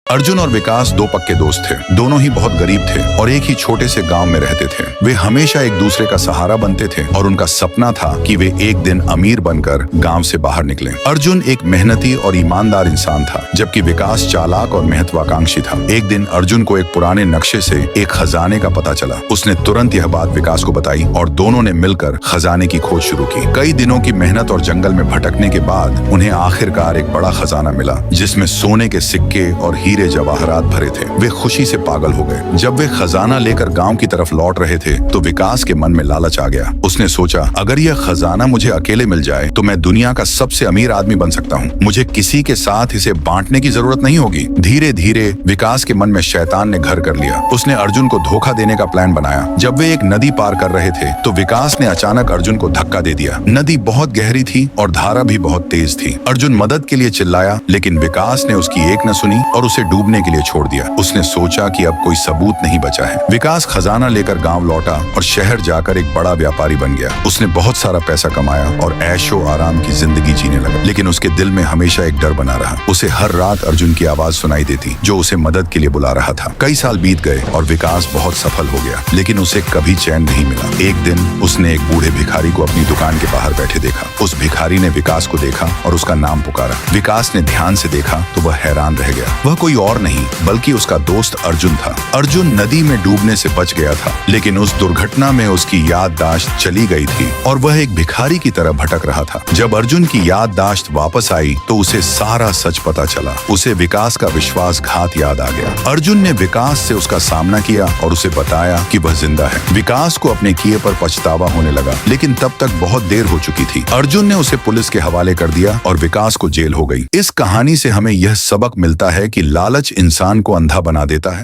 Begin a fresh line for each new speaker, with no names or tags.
अर्जुन और विकास दो पक्के दोस्त थे। दोनों ही बहुत गरीब थे और एक ही छोटे से गांव में रहते थे। वे हमेशा एक दूसरे का सहारा बनते थे और उनका सपना था कि वे एक दिन अमीर बनकर गांव से बाहर निकलें। अर्जुन एक मेहनती और ईमानदार इंसान था, जबकि विकास चालाक और महत्वाकांक्षी था। एक दिन अर्जुन को एक पुराने नक्शे से एक खजाने का पता चला। उसने तुरंत यह बात विकास को बताई और दोनों ने मिलकर खजाने की खोज शुरू की। कई दिनों की मेहनत और जंगल में भटकने के बाद उन्हें आखिरकार एक बड़ा खजाना मिला, जिसमें सोने के सिक्के और हीरे जवाहरात भरे थे। वे खुशी से पागल हो गए। जब वे खजाना लेकर गांव की तरफ लौट रहे थे तो विकास के मन में लालच आ गया। उसने सोचा, अगर यह खजाना मुझे अकेले मिल जाए तो मैं दुनिया का सबसे अमीर आदमी बन सकता हूँ। मुझे किसी के साथ इसे बांटने की जरूरत नहीं होगी। धीरे धीरे विकास के मन में शैतान ने घर कर लिया। उसने अर्जुन को धोखा देने का प्लान बनाया। जब वे एक नदी पार कर रहे थे तो विकास ने अचानक अर्जुन को धक्का दे दिया। नदी बहुत गहरी थी और धारा भी बहुत तेज थी। अर्जुन मदद के लिए चिल्लाया, लेकिन विकास ने उसकी एक न सुनी और उसे डूबने के लिए छोड़ दिया। उसने सोचा कि अब कोई सबूत नहीं बचा है। विकास खजाना लेकर गांव लौटा और शहर जाकर एक बड़ा व्यापारी बन गया। उसने बहुत सारा पैसा कमाया और ऐशो आराम की जिंदगी जीने लगा। लेकिन उसके दिल में हमेशा एक डर बना रहा। उसे हर रात अर्जुन की आवाज सुनाई देती, जो उसे मदद के लिए बुला रहा था। कई साल बीत गए और विकास बहुत सफल हो गया, लेकिन उसे कभी चैन नहीं मिला। एक दिन उसने एक बूढ़े भिखारी को अपनी दुकान के बाहर बैठे देखा। उस भिखारी ने विकास को देखा और उसका नाम पुकारा। विकास ने ध्यान से देखा तो वह हैरान रह गया। वह कोई और नहीं बल्कि उसका दोस्त अर्जुन था। अर्जुन नदी में डूबने से बच गया था, लेकिन उस दुर्घटना में उसकी याददाश्त चली गई थी और वह एक भिखारी की तरह भटक रहा था। जब अर्जुन की याददाश्त वापस आई तो उसे सारा सच पता चला। उसे विकास का विश्वासघात याद आ गया। अर्जुन ने विकास से उसका सामना किया और उसे बताया कि वह जिंदा है। विकास को अपने किए पर पछतावा होने लगा, लेकिन तब तक बहुत देर हो चुकी थी। अर्जुन ने उसे पुलिस के हवाले कर दिया और विकास को जेल हो गई। इस कहानी से हमें यह सबक मिलता है कि लालच इंसान को अंधा बना देता है।